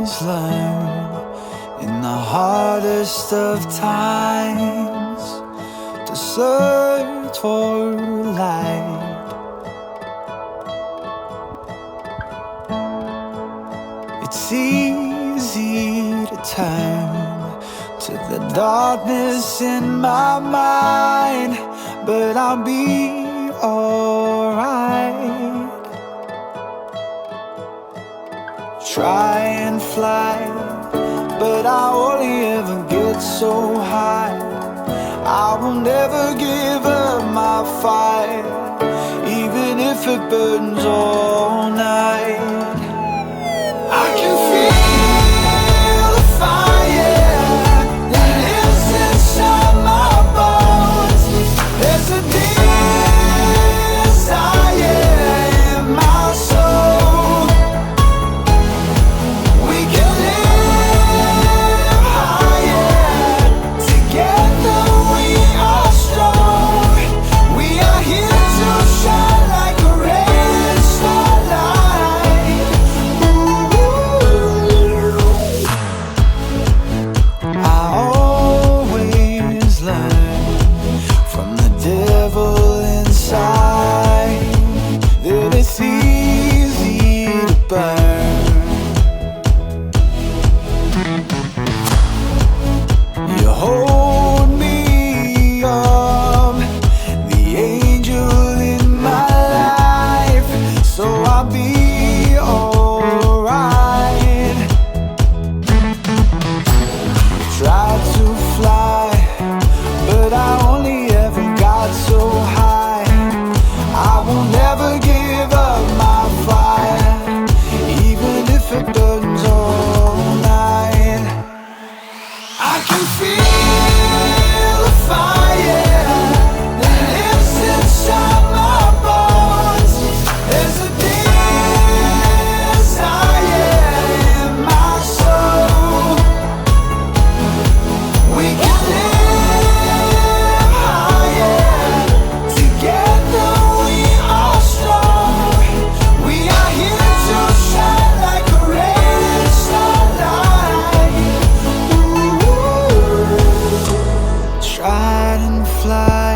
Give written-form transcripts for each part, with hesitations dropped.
always learn in the hardest of times to search for light. It's easy to turn to the darkness in my mind, but I'll be alright. Try and fly, but I only ever get so high. I will never give up my fight, even if it burns all night. I can feel the fire that lives inside my bones. There's a desire in my soul. We can live higher. Together we are strong. We are here to shine like a red starlight. I always learn from the devil inside that it's easy to burn. You hold me up, the angel in my life, so I'll be alright. Tried to fly, but I only ever got so high. I will never give up my fire, even if it burns all night. I can feel the fire that lives inside my bones. There's a desire in my soul. We can live higher. Together we are strong. We are here to shine like a red starlight. Tried and fly,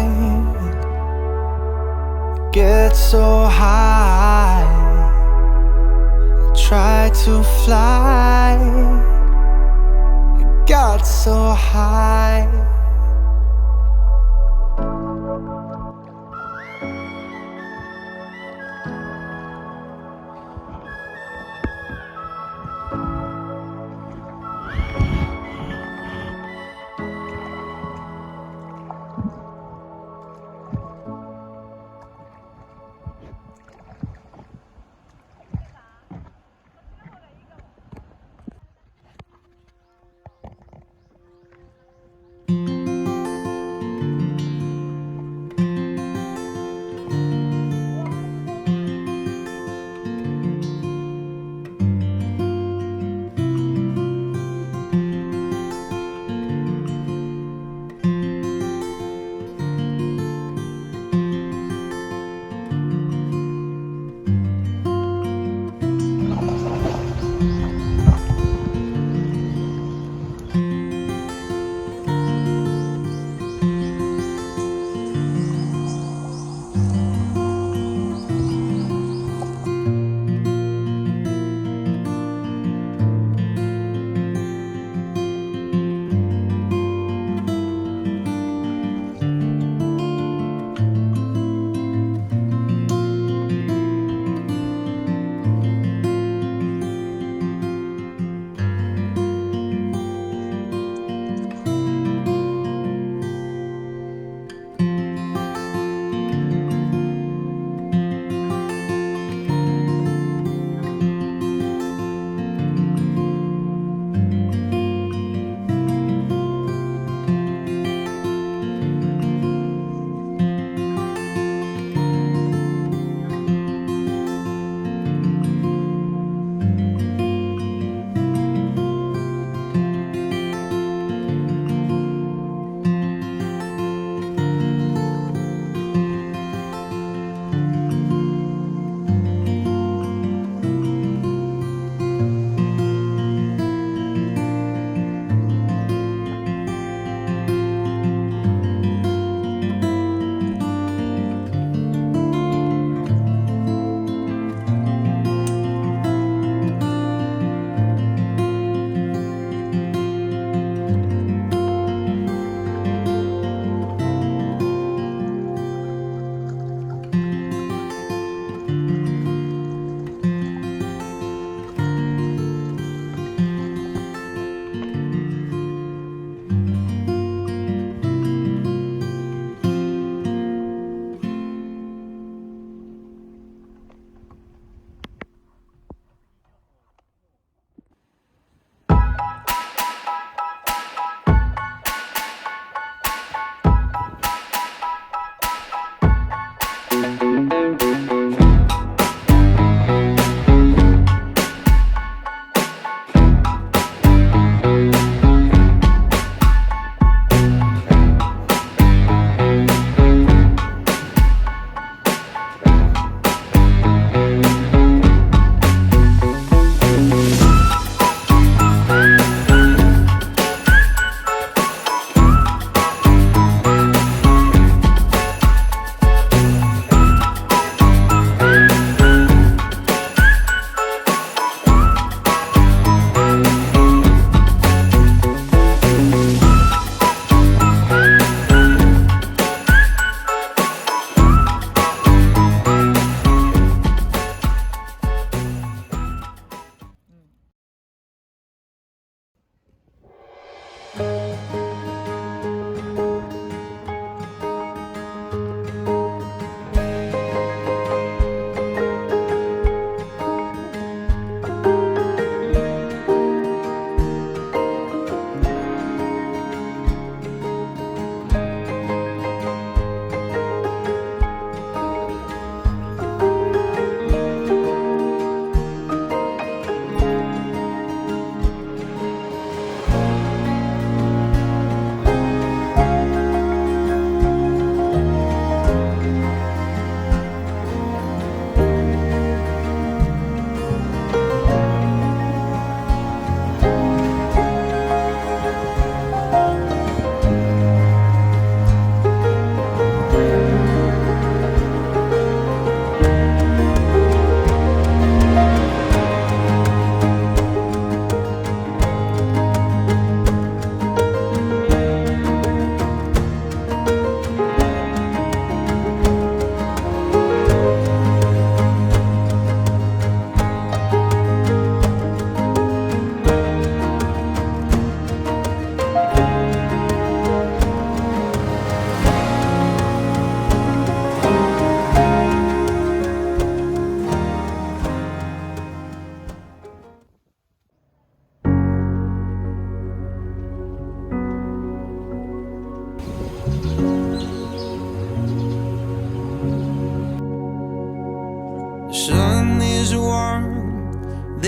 get so high. Tried to fly, got so high.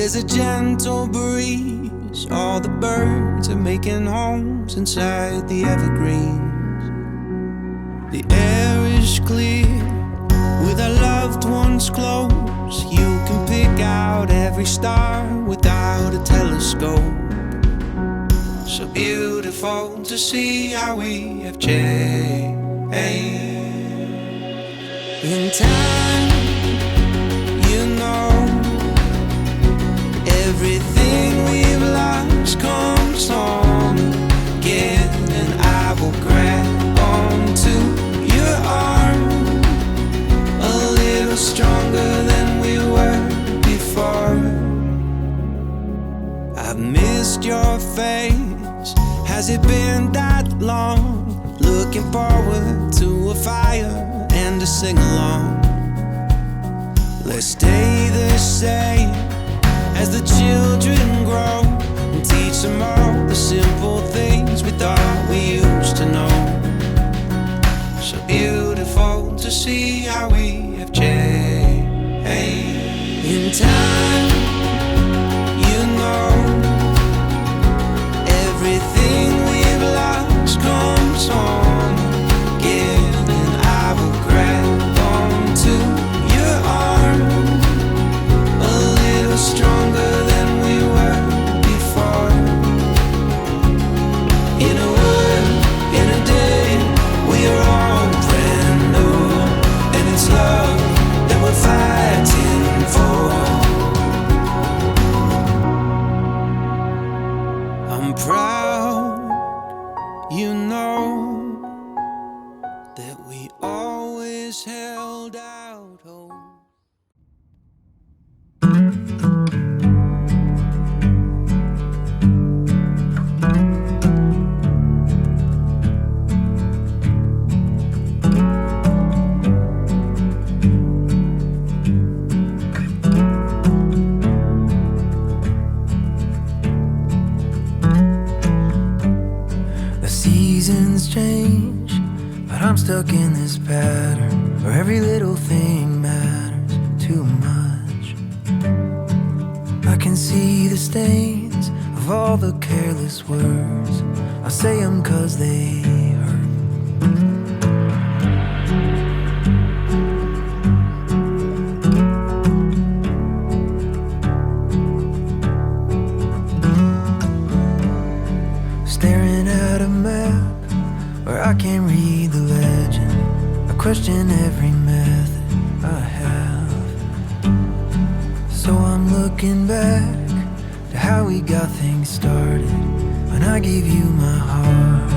There's a gentle breeze, all the birds are making homes inside the evergreens. The air is clear, with our loved ones close. You can pick out every star without a telescope. So beautiful to see how we have changed. In time, you know, everything we've lost comes home again, and I will grab onto your arm a little stronger than we were before. I've missed your face, has it been that long? Looking forward to a fire and a sing-along. Let's stay the same as the children grow, and teach them all the simple things we thought we used to know. So beautiful to see how we have changed. In time, you know, everything we've lost comes home again, and I will grab onto your arm a little stronger than we were before. In a world, in a day, we are all brand new, and it's love that we're fighting for. I'm proud, you know, that we always held out hope. The seasons change, but I'm stuck in this pattern where every little thing matters too much. I can see the stains of all the careless words. I say them 'cause they hurt. Staring at a map where I can't read the legend. I question every method I have. So I'm looking back to how we got things started when I gave you my heart.